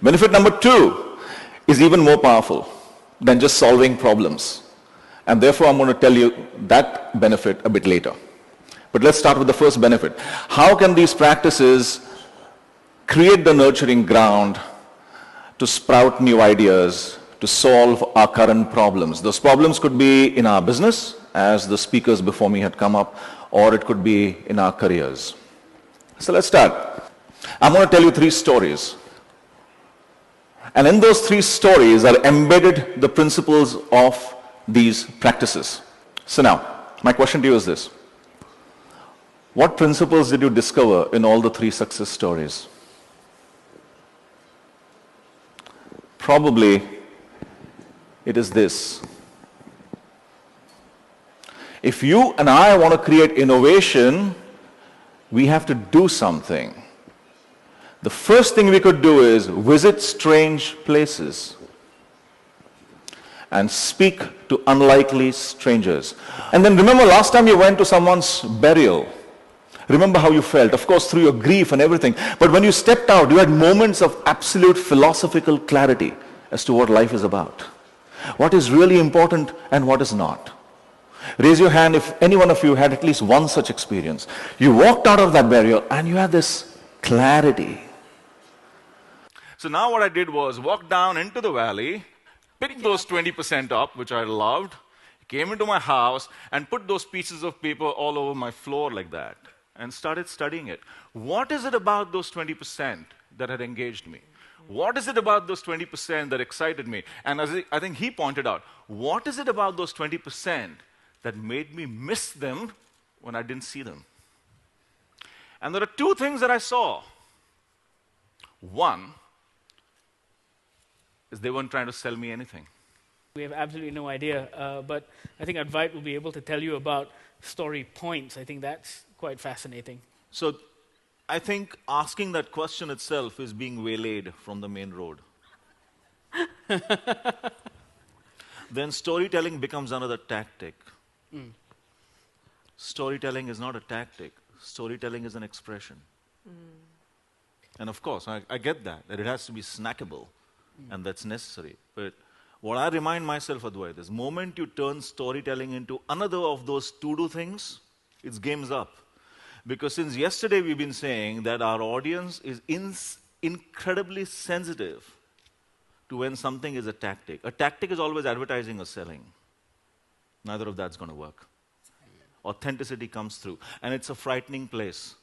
Benefit number 2 is even more powerful than just solving problems. And therefore, I'm going to tell you that benefit a bit later. But let's start with the first benefit. How can these practices create the nurturing ground to sprout new ideas, to solve our current problems? Those problems could be in our business, as the speakers before me had come up, or it could be in our careers. So let's start. I'm going to tell you 3 stories. And in those 3 stories are embedded the principles of these practices. So now, my question to you is this. What principles did you discover in all the 3 success stories? Probably it is this. If you and I want to create innovation, we have to do something. The first thing we could do is visit strange places and speak to unlikely strangers. And then remember last time you went to someone's burial. Remember how you felt, of course, through your grief and everything. But when you stepped out, you had moments of absolute philosophical clarity as to what life is about. What is really important and what is not. Raise your hand if any one of you had at least one such experience. You walked out of that burial and you had this clarity. So now what I did was walk down into the valley, picked those 20% up, which I loved, came into my house and put those pieces of paper all over my floor like that and started studying it. What is it about those 20% that had engaged me? What is it about those 20% that excited me? And as I think he pointed out, what is it about those 20% that made me miss them when I didn't see them? And there are 2 things that I saw. One is they weren't trying to sell me anything. We have absolutely no idea, but I think Advait will be able to tell you about story points. I think that's quite fascinating. So I think asking that question itself is being waylaid from the main road. Then storytelling becomes another tactic. Storytelling is not a tactic. Storytelling is an expression. And of course, I get that it has to be snackable, and that's necessary. But what I remind myself, Advait, is the moment you turn storytelling into another of those to-do things, it's game's up. Because since yesterday we've been saying that our audience is incredibly sensitive to when something is a tactic. A tactic is always advertising or selling. Neither of that's going to work. Authenticity comes through. And it's a frightening place